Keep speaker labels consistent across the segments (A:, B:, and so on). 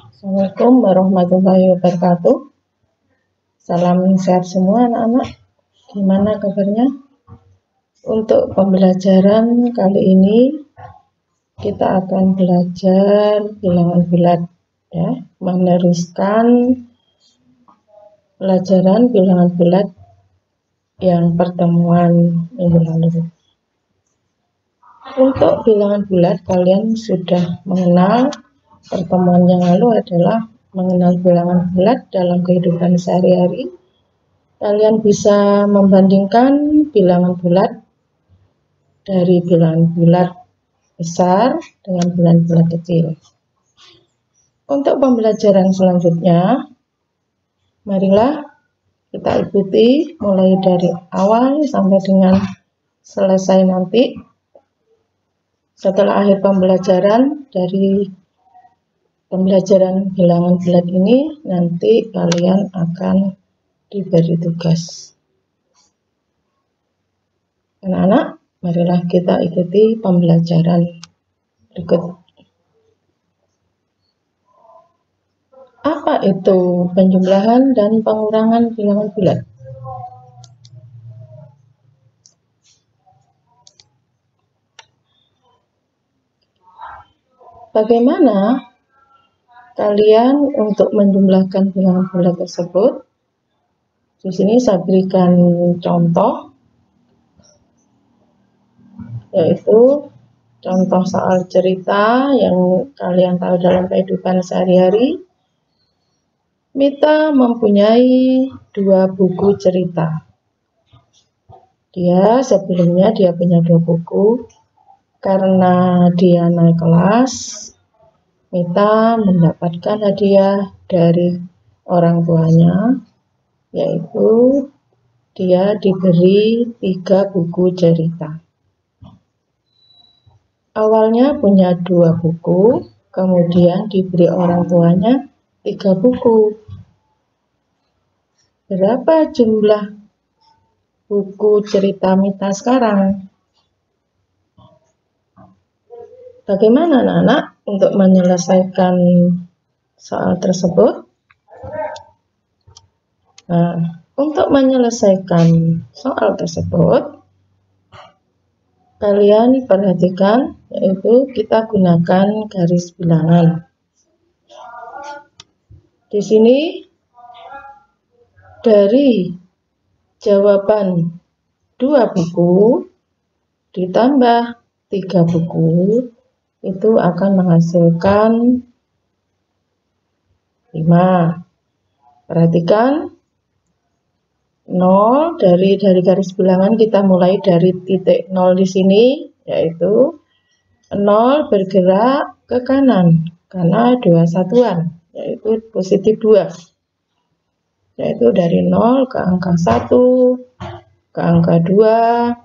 A: Assalamualaikum warahmatullahi wabarakatuh. Salam sehat semua anak-anak. Gimana kabarnya? Untuk pembelajaran kali ini kita akan belajar bilangan bulat ya, meneruskan pelajaran bilangan bulat yang pertemuan minggu lalu. Untuk bilangan bulat kalian sudah mengenal. Pertemuan yang lalu adalah mengenal bilangan bulat dalam kehidupan sehari-hari. Kalian bisa membandingkan bilangan bulat dari bilangan bulat besar dengan bilangan bulat kecil. Untuk pembelajaran selanjutnya, marilah kita ikuti mulai dari awal sampai dengan selesai nanti. Setelah akhir pembelajaran dari pembelajaran bilangan bulat ini, nanti kalian akan diberi tugas. Anak-anak, marilah kita ikuti pembelajaran berikut. Apa itu penjumlahan dan pengurangan bilangan bulat? Bagaimana kalian untuk menjumlahkan bilangan bulat tersebut? Di sini saya berikan contoh, yaitu contoh soal cerita yang kalian tahu dalam kehidupan sehari-hari. Mita mempunyai 2 buku cerita. Sebelumnya dia punya 2 buku. Karena dia naik kelas, Mita mendapatkan hadiah dari orang tuanya, yaitu dia diberi 3 buku cerita. Awalnya punya 2 buku, kemudian diberi orang tuanya 3 buku. Berapa jumlah buku cerita Mita sekarang? Bagaimana anak-anak untuk menyelesaikan soal tersebut? Nah, untuk menyelesaikan soal tersebut, kalian perhatikan, yaitu kita gunakan garis bilangan. Di sini dari jawaban 2 buku ditambah 3 buku itu akan menghasilkan 5. Perhatikan 0 dari garis bilangan kita mulai dari titik 0 di sini, yaitu 0 bergerak ke kanan karena 2 satuan, yaitu positif 2. Yaitu dari 0 ke angka 1, ke angka 2,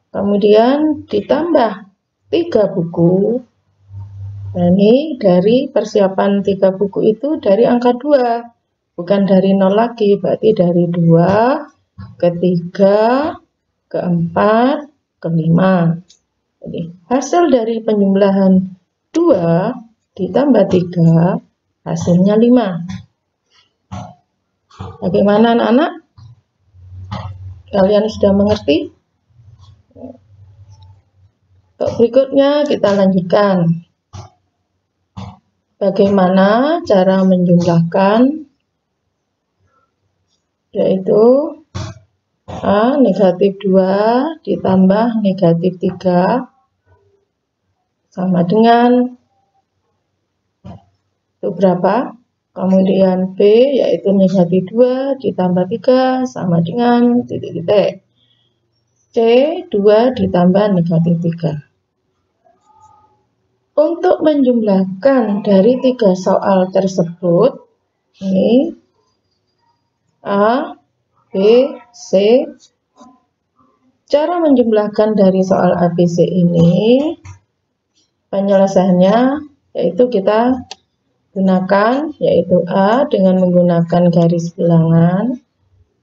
A: kemudian ditambah 3 buku. Nah, ini dari persiapan 3 buku itu dari angka 2, bukan dari 0 lagi, berarti dari 2 ke 3 ke 4 ke 5. Jadi hasil dari penjumlahan 2 ditambah 3 hasilnya 5. Bagaimana anak-anak? Kalian sudah mengerti? Untuk berikutnya kita lanjutkan. Bagaimana cara menjumlahkan, yaitu negatif 2 ditambah negatif 3 sama dengan itu berapa? Kemudian B yaitu negatif 2 ditambah 3 sama dengan titik-titik. C 2 ditambah negatif 3. Untuk menjumlahkan dari 3 soal tersebut, ini A, B, C. Cara menjumlahkan dari soal A, B, C ini, penyelesaiannya yaitu kita gunakan, yaitu A dengan menggunakan garis bilangan,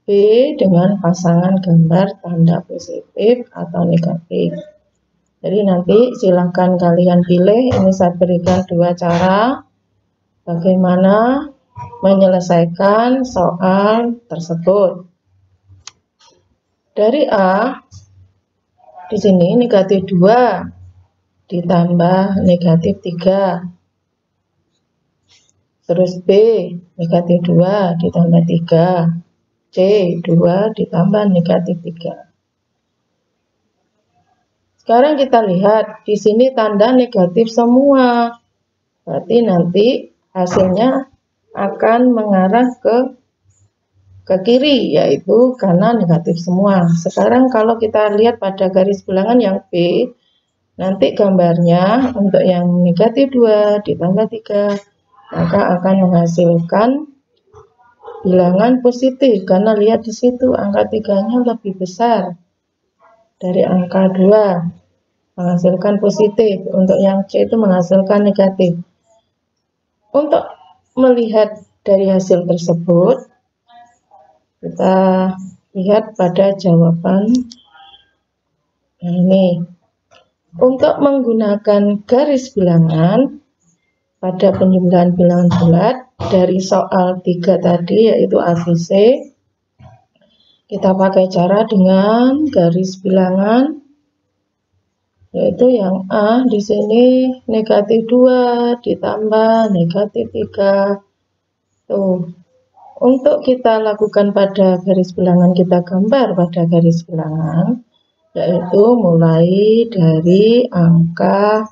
A: B dengan pasangan gambar tanda positif atau negatif. Jadi nanti silakan kalian pilih, ini saya berikan 2 cara. bagaimana menyelesaikan soal tersebut. Dari A, di sini negatif 2 ditambah negatif 3. Terus B, negatif 2 ditambah 3. C, 2 ditambah negatif 3. Sekarang kita lihat, di sini tanda negatif semua. Berarti nanti hasilnya akan mengarah ke kiri, yaitu karena negatif semua. Sekarang kalau kita lihat pada garis bilangan yang B, nanti gambarnya untuk yang negatif 2 ditambah 3, maka akan menghasilkan bilangan positif. Karena lihat di situ angka 3-nya lebih besar dari angka 2, menghasilkan positif. Untuk yang C itu menghasilkan negatif. Untuk melihat dari hasil tersebut, kita lihat pada jawaban ini. Untuk menggunakan garis bilangan pada penjumlahan bilangan bulat dari soal 3 tadi, yaitu ABC, kita pakai cara dengan garis bilangan, yaitu yang A di sini negatif 2 ditambah negatif 3. Tuh. Untuk kita lakukan pada garis bilangan, kita gambar pada garis bilangan, yaitu mulai dari angka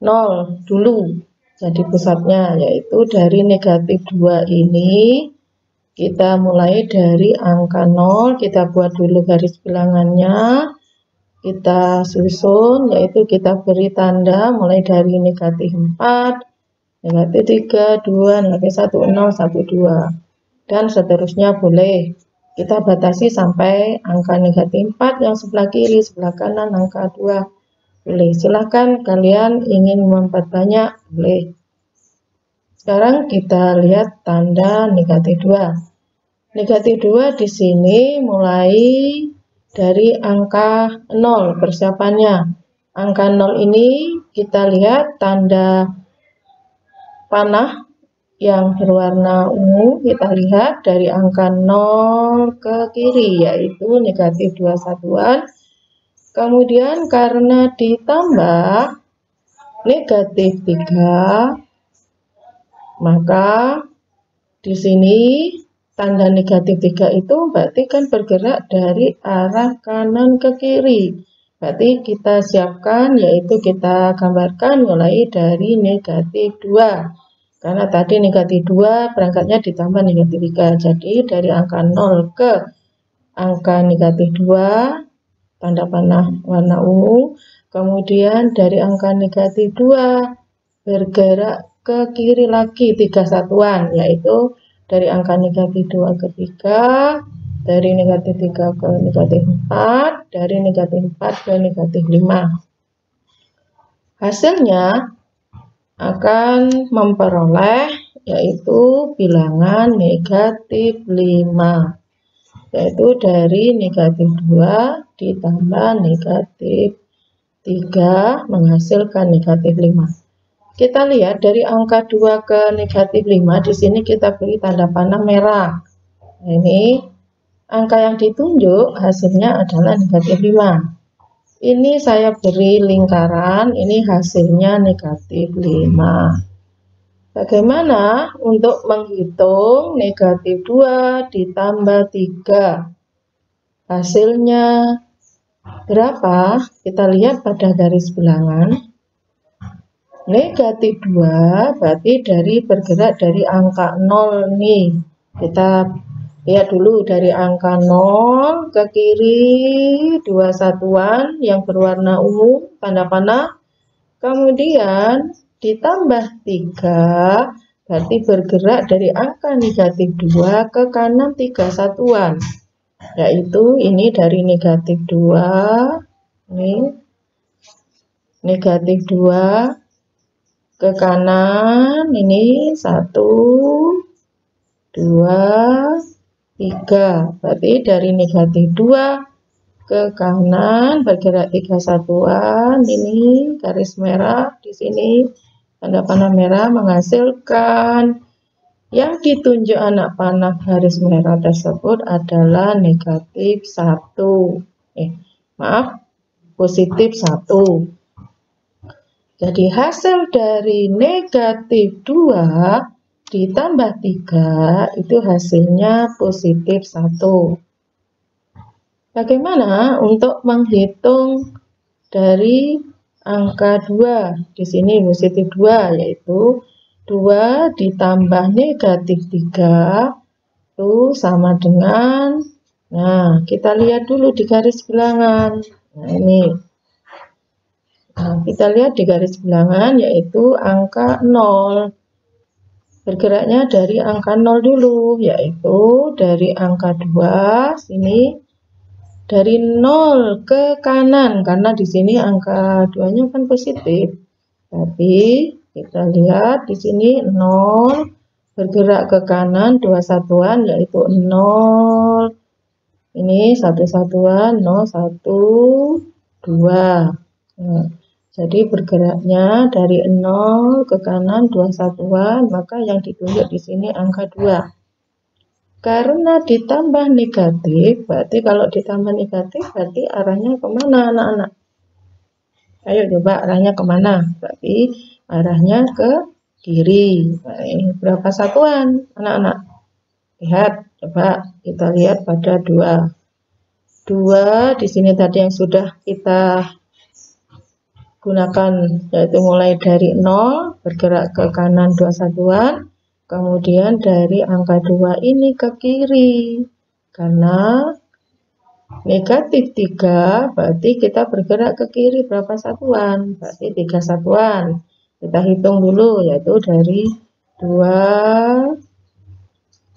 A: 0 dulu. Jadi pusatnya, yaitu dari negatif 2 ini, kita mulai dari angka 0, kita buat dulu garis bilangannya, kita susun, yaitu kita beri tanda mulai dari negatif 4, negatif 3, 2, negatif 1, 0, 1, 2. Dan seterusnya boleh. Kita batasi sampai angka negatif 4 yang sebelah kiri, sebelah kanan angka 2. Boleh, silahkan kalian ingin memperbanyak, boleh. Sekarang kita lihat tanda negatif 2. Negatif 2 di sini mulai dari angka 0 persiapannya. Angka 0 ini kita lihat tanda panah yang berwarna ungu, kita lihat dari angka 0 ke kiri, yaitu negatif 2 satuan. Kemudian karena ditambah negatif 3, maka di sini tanda negatif 3 itu berarti kan bergerak dari arah kanan ke kiri. Berarti kita siapkan, yaitu kita gambarkan mulai dari negatif 2. Karena tadi negatif 2 berangkatnya ditambah negatif 3. Jadi dari angka 0 ke angka negatif 2, tanda panah warna ungu. Kemudian dari angka negatif 2 bergerak ke kiri lagi 3 satuan, yaitu dari angka negatif 2 ke 3, dari negatif 3 ke negatif 4, dari negatif 4 ke negatif 5. Hasilnya akan memperoleh yaitu bilangan negatif 5, yaitu dari negatif 2 ditambah negatif 3 menghasilkan negatif 5. Kita lihat dari angka 2 ke negatif 5, di sini kita beri tanda panah merah. Ini angka yang ditunjuk hasilnya adalah negatif 5. Ini saya beri lingkaran, ini hasilnya negatif 5. Bagaimana untuk menghitung negatif 2 ditambah 3? Hasilnya berapa? Kita lihat pada garis bilangan. Negatif 2 berarti bergerak dari angka 0 nih. Kita lihat dulu dari angka 0 ke kiri 2 satuan yang berwarna ungu tanda panah. Kemudian ditambah 3 berarti bergerak dari angka negatif 2 ke kanan 3 satuan. Yaitu ini dari negatif 2, ini negatif 2 ke kanan, ini 1, 2, 3. Berarti dari negatif 2 ke kanan bergerak 3 satuan, ini garis merah di sini tanda panah merah menghasilkan yang ditunjuk anak panah garis merah tersebut adalah negatif 1. Positif 1. Jadi hasil dari negatif 2 ditambah 3 itu hasilnya positif 1. Bagaimana untuk menghitung dari angka 2? Di sini positif 2, yaitu 2 ditambah negatif 3 itu sama dengan, nah kita lihat dulu di garis bilangan. Nah ini, kita lihat di garis bilangan yaitu angka 0. Bergeraknya dari angka 0 dulu, yaitu dari angka 2 sini, dari 0 ke kanan, karena di sini angka 2-nya kan positif. Tapi kita lihat di sini 0 bergerak ke kanan 2 satuan, yaitu 0. Ini 1 satuan, 0, 1, 2. Nah, jadi bergeraknya dari 0 ke kanan 2 satuan, maka yang ditunjuk di sini angka 2. Karena ditambah negatif, berarti kalau ditambah negatif berarti arahnya kemana anak-anak? Ayo coba arahnya kemana? Berarti arahnya ke kiri. Nah, ini berapa satuan anak-anak? Lihat, coba kita lihat pada 2. 2 di sini tadi yang sudah kita gunakan, yaitu mulai dari 0 bergerak ke kanan 2 satuan, kemudian dari angka 2 ini ke kiri, karena negatif 3 berarti kita bergerak ke kiri berapa satuan? Berarti 3 satuan. Kita hitung dulu, yaitu dari 2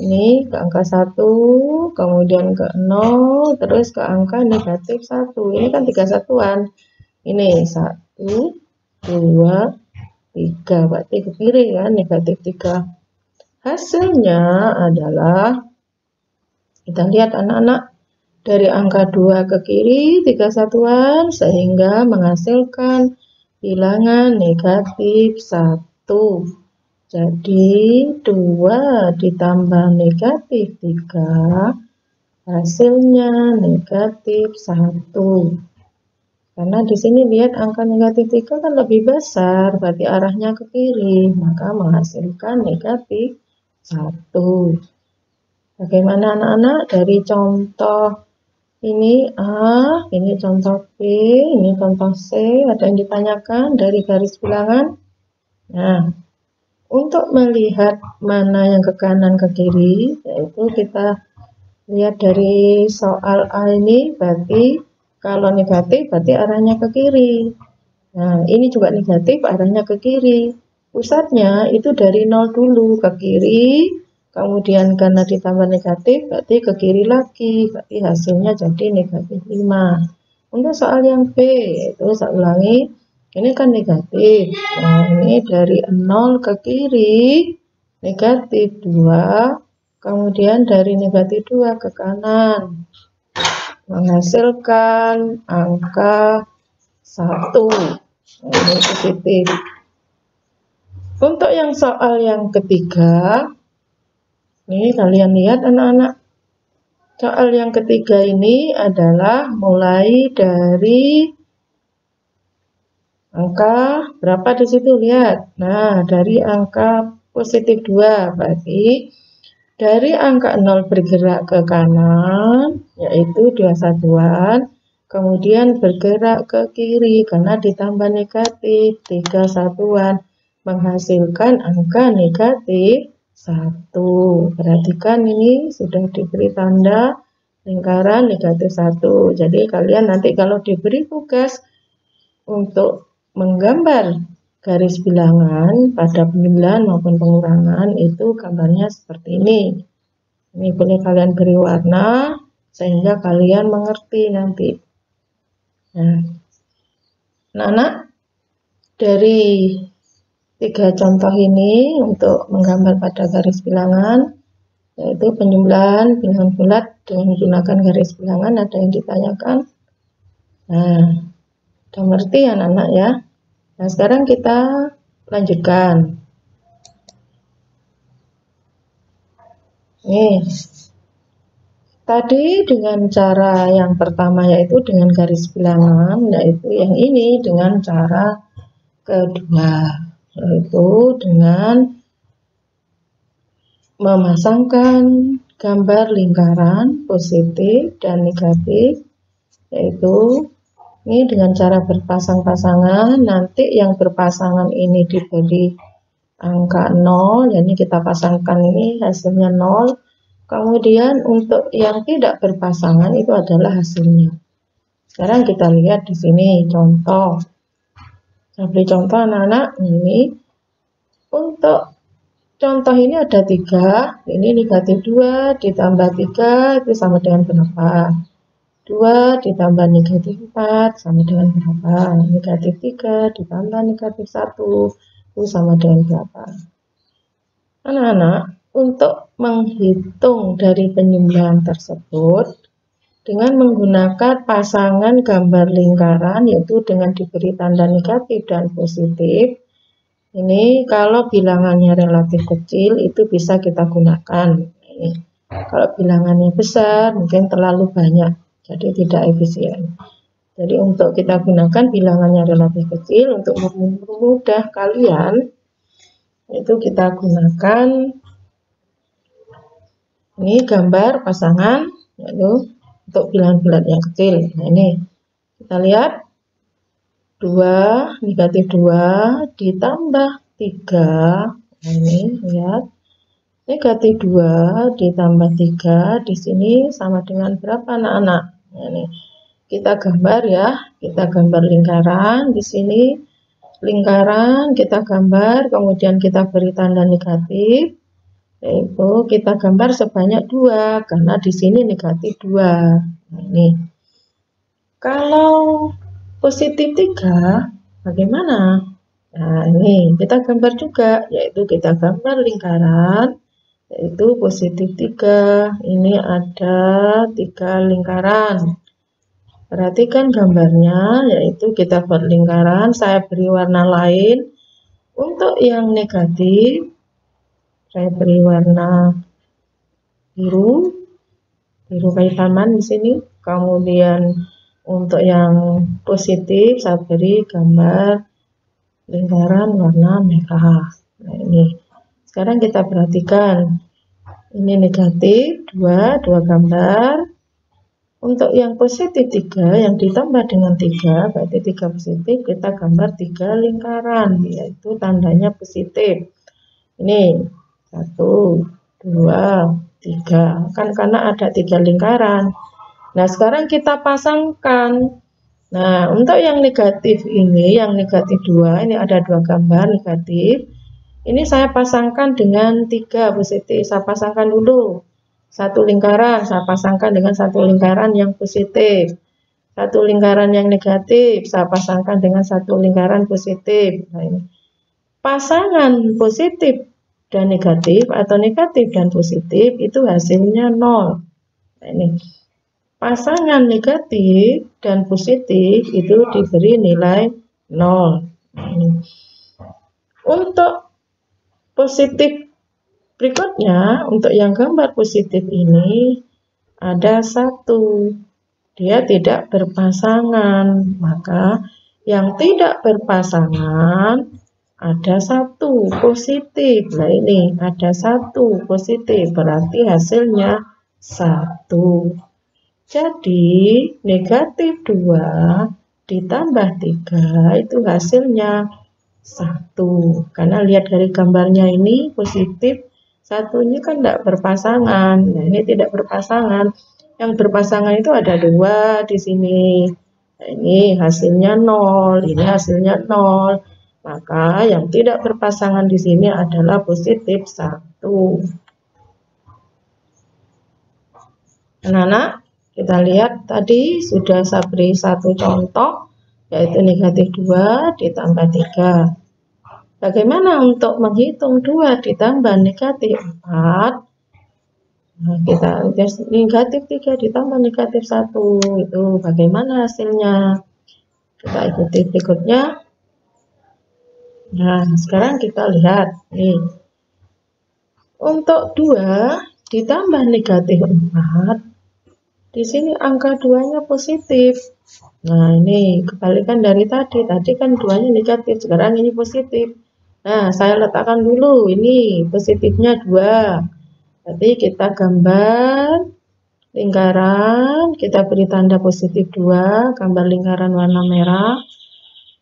A: ini ke angka 1, kemudian ke 0, terus ke angka negatif 1. Ini kan 3 satuan. Ini 1, 2, 3, berarti ke kiri kan, negatif 3. Hasilnya adalah, kita lihat anak-anak, dari angka 2 ke kiri 3 satuan, sehingga menghasilkan bilangan negatif 1. Jadi 2 ditambah negatif 3 hasilnya negatif 1. Karena di sini lihat angka negatif 3 kan lebih besar, berarti arahnya ke kiri, maka menghasilkan negatif 1. Bagaimana anak-anak? Dari contoh ini A, ini contoh B, ini contoh C, ada yang ditanyakan dari garis bilangan. Nah, untuk melihat mana yang ke kanan ke kiri, yaitu kita lihat dari soal A ini, berarti kalau negatif berarti arahnya ke kiri. Nah, ini juga negatif, arahnya ke kiri. Pusatnya itu dari 0 dulu ke kiri, kemudian karena ditambah negatif berarti ke kiri lagi, berarti hasilnya jadi negatif 5. Untuk soal yang B, itu saya ulangi, ini kan negatif. Nah, ini dari 0 ke kiri, negatif 2, kemudian dari negatif 2 ke kanan, menghasilkan angka 1. Ini positif. Untuk yang soal yang ketiga, ini kalian lihat anak-anak, soal yang ketiga ini adalah mulai dari angka berapa di situ, lihat. Nah, dari angka positif 2, berarti dari angka 0 bergerak ke kanan, yaitu 2 satuan, kemudian bergerak ke kiri, karena ditambah negatif 3 satuan, menghasilkan angka negatif 1. Perhatikan ini sudah diberi tanda lingkaran negatif 1. Jadi kalian nanti kalau diberi tugas untuk menggambar garis bilangan pada penjumlahan maupun pengurangan, itu gambarnya seperti ini. Ini boleh kalian beri warna sehingga kalian mengerti nanti. Nah, anak-anak, dari 3 contoh ini untuk menggambar pada garis bilangan, yaitu penjumlahan bilangan bulat dengan menggunakan garis bilangan, ada yang ditanyakan. Nah, udah ngerti anak-anak ya. Nah, sekarang kita Lanjutkan. Nih, tadi dengan cara yang pertama yaitu dengan garis bilangan, yaitu yang ini dengan cara kedua, yaitu dengan memasangkan gambar lingkaran positif dan negatif, yaitu ini dengan cara berpasang-pasangan. Nanti yang berpasangan ini diberi angka 0, jadi kita pasangkan ini hasilnya 0. Kemudian untuk yang tidak berpasangan itu adalah hasilnya. Sekarang kita lihat di sini contoh. Saya beri contoh anak-anak ini. Untuk contoh ini ada 3, ini negatif 2 ditambah 3 itu sama dengan berapa? 2 ditambah negatif 4 sama dengan berapa? Negatif 3 ditambah negatif 1 itu sama dengan berapa? Anak-anak, untuk menghitung dari penjumlahan tersebut dengan menggunakan pasangan gambar lingkaran, yaitu dengan diberi tanda negatif dan positif. Ini kalau bilangannya relatif kecil itu bisa kita gunakan. Ini kalau bilangannya besar mungkin terlalu banyak, jadi tidak efisien. Jadi untuk kita gunakan bilangannya relatif kecil, untuk mempermudah kalian itu kita gunakan ini gambar pasangan, yaitu untuk bilangan-bilangan yang kecil. Nah ini kita lihat 2 negatif 2 ditambah 3. Nah ini lihat negatif 2 ditambah 3 di sini sama dengan berapa anak-anak? Nah, ini kita gambar ya, kita gambar lingkaran di sini. Lingkaran kita gambar, kemudian kita beri tanda negatif, yaitu kita gambar sebanyak 2 karena di sini negatif 2. Nah, ini kalau positif 3 bagaimana? Nah ini kita gambar juga, yaitu kita gambar lingkaran, yaitu positif 3. Ini ada 3 lingkaran. Perhatikan gambarnya, yaitu kita buat lingkaran, saya beri warna lain. Untuk yang negatif saya beri warna biru kayak taman di sini. Kemudian untuk yang positif saya beri gambar lingkaran warna merah. Nah ini sekarang kita perhatikan, ini negatif 2 gambar. Untuk yang positif 3 yang ditambah dengan 3 berarti 3 positif, kita gambar 3 lingkaran, yaitu tandanya positif. Ini 1, 2, 3 kan karena ada 3 lingkaran. Nah sekarang kita pasangkan. Nah untuk yang negatif ini, yang negatif 2 ini ada 2 gambar negatif. Ini saya pasangkan dengan 3 positif. Saya pasangkan dulu satu lingkaran, saya pasangkan dengan satu lingkaran yang positif. Satu lingkaran yang negatif saya pasangkan dengan satu lingkaran positif. Nah ini pasangan positif dan negatif atau negatif dan positif itu hasilnya 0. Nah ini pasangan negatif dan positif itu diberi nilai 0. Nah, ini. Untuk positif berikutnya, untuk yang gambar positif ini ada 1. Dia tidak berpasangan, maka yang tidak berpasangan ada 1 positif. Nah ini ada 1 positif, berarti hasilnya 1. Jadi negatif 2 ditambah 3 itu hasilnya 1. Karena lihat dari gambarnya ini positif, satunya kan tidak berpasangan. Nah ini tidak berpasangan. Yang berpasangan itu ada 2 di sini. Nah, ini hasilnya 0, ini hasilnya 0. Maka yang tidak berpasangan di sini adalah positif 1. Anak-anak, kita lihat tadi sudah saya beri satu contoh, yaitu negatif 2 ditambah 3. Bagaimana untuk menghitung 2 ditambah negatif 4? Nah, kita negatif 3 ditambah negatif 1 itu bagaimana hasilnya? Kita ikuti berikutnya. Nah, sekarang kita lihat nih. Untuk 2 ditambah negatif 4, di sini angka 2-nya positif. Nah, ini kebalikan dari tadi. Tadi kan 2-nya negatif, sekarang ini positif. Nah, saya letakkan dulu ini positifnya 2. Berarti kita gambar lingkaran, kita beri tanda positif 2, gambar lingkaran warna merah.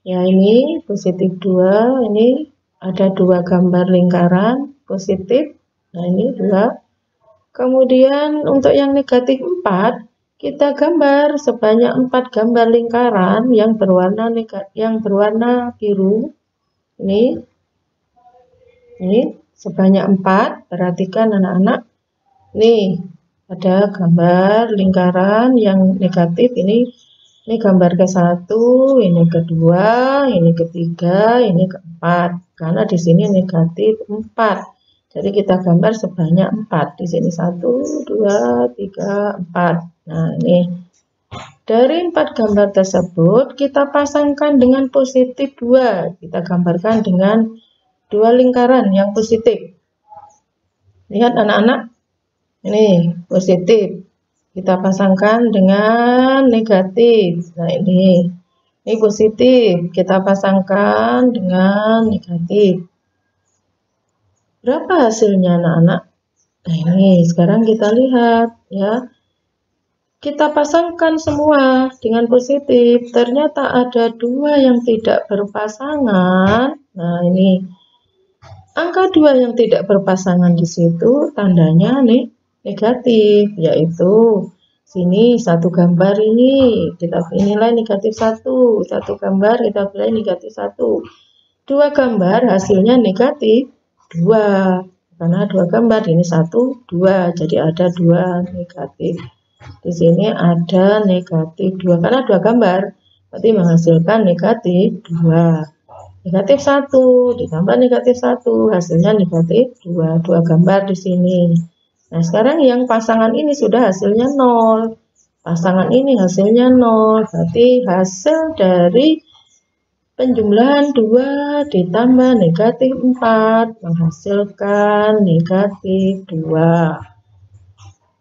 A: Ya, ini positif 2, ini ada 2 gambar lingkaran positif. Nah, ini 2. Kemudian untuk yang negatif 4, kita gambar sebanyak 4 gambar lingkaran yang berwarna biru. Ini sebanyak 4. Perhatikan anak-anak. Nih, ada gambar lingkaran yang negatif. Ini gambar ke-1, ini kedua, ini ketiga, ini keempat. Karena di sini negatif 4. Jadi kita gambar sebanyak 4. Di sini 1, 2, 3, 4. Nah, ini. Dari 4 gambar tersebut, kita pasangkan dengan positif 2. Kita gambarkan dengan 2 lingkaran yang positif. Lihat anak-anak. Ini positif. Kita pasangkan dengan negatif. Nah, ini positif. Kita pasangkan dengan negatif. Berapa hasilnya anak-anak? Nah, ini sekarang kita lihat ya. Kita pasangkan semua dengan positif. Ternyata ada 2 yang tidak berpasangan. Nah, ini angka 2 yang tidak berpasangan di situ tandanya nih negatif, yaitu sini satu gambar ini kita nilai negatif 1, satu gambar kita nilai negatif 1. 2 gambar hasilnya negatif 2. Karena 2 gambar ini 1, 2. Jadi ada 2 negatif. Di sini ada negatif 2 karena 2 gambar berarti menghasilkan negatif 2. Negatif 1 ditambah negatif 1 hasilnya negatif 2. 2 gambar di sini. Nah, sekarang yang pasangan ini sudah hasilnya 0. Pasangan ini hasilnya 0. Berarti hasil dari penjumlahan 2 ditambah negatif 4 menghasilkan negatif 2.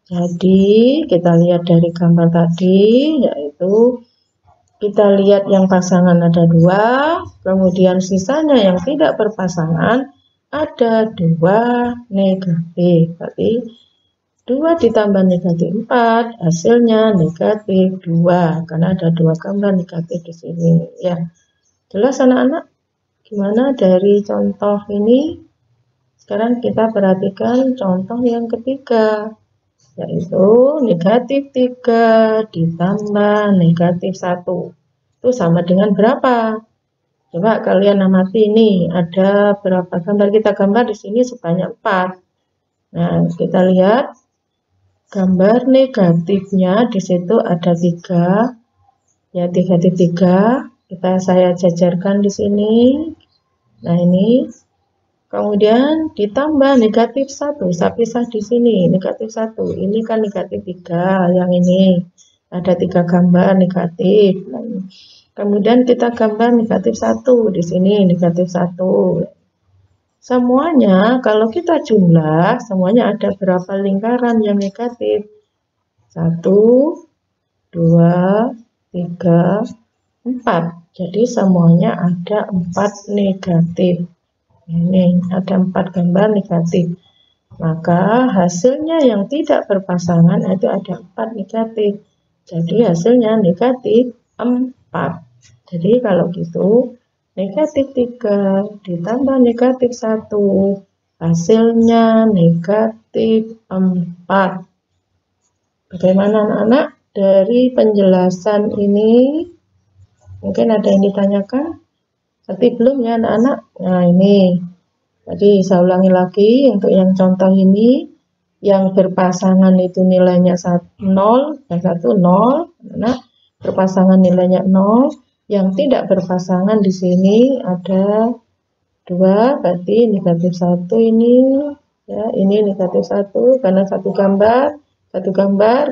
A: Jadi, kita lihat dari gambar tadi, yaitu kita lihat yang pasangan ada 2, kemudian sisanya yang tidak berpasangan ada 2 negatif. Berarti 2 ditambah negatif 4 hasilnya negatif 2 karena ada 2 gambar negatif di sini ya. Jelas anak-anak? Gimana dari contoh ini? Sekarang kita perhatikan contoh yang ketiga, yaitu negatif 3 ditambah negatif 1. Itu sama dengan berapa? Coba kalian amati ini, ada berapa gambar kita gambar di sini sebanyak 4. Nah, kita lihat gambar negatifnya di situ ada 3. Ya, negatif 3. Saya jajarkan di sini. Nah, ini. Kemudian ditambah negatif 1. Saya pisah di sini. Negatif 1. Ini kan negatif 3. Yang ini. Ada 3 gambar negatif. Kemudian kita gambar negatif 1. Di sini negatif 1. Semuanya, kalau kita jumlah, semuanya ada berapa lingkaran yang negatif? 1, 2, 3, 4. Jadi semuanya ada 4 negatif. Ini ada 4 gambar negatif. Maka hasilnya yang tidak berpasangan itu ada 4 negatif. Jadi hasilnya negatif 4. Jadi kalau gitu negatif 3 ditambah negatif 1 hasilnya negatif 4. Bagaimana anak-anak? Dari penjelasan ini mungkin ada yang ditanyakan? Seperti belum ya anak-anak? Nah, ini. Jadi saya ulangi lagi untuk yang contoh ini. Yang berpasangan itu nilainya 0, yang 1 0. Anak, berpasangan nilainya 0. Yang tidak berpasangan di sini ada 2, berarti negatif 1 ini. Ya, ini negatif 1 karena satu gambar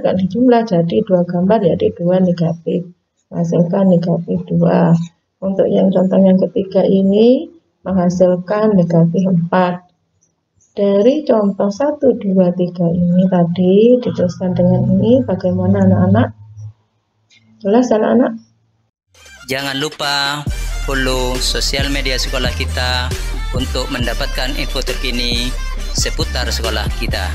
A: kan dijumlah jadi 2 gambar jadi 2 negatif. Hasilkan negatif 2. Untuk yang contoh yang ketiga ini menghasilkan negatif 4. Dari contoh 1, 2, 3 ini tadi dituliskan dengan ini, bagaimana anak-anak? Jelas anak-anak?
B: Jangan lupa follow sosial media sekolah kita untuk mendapatkan info terkini seputar sekolah kita.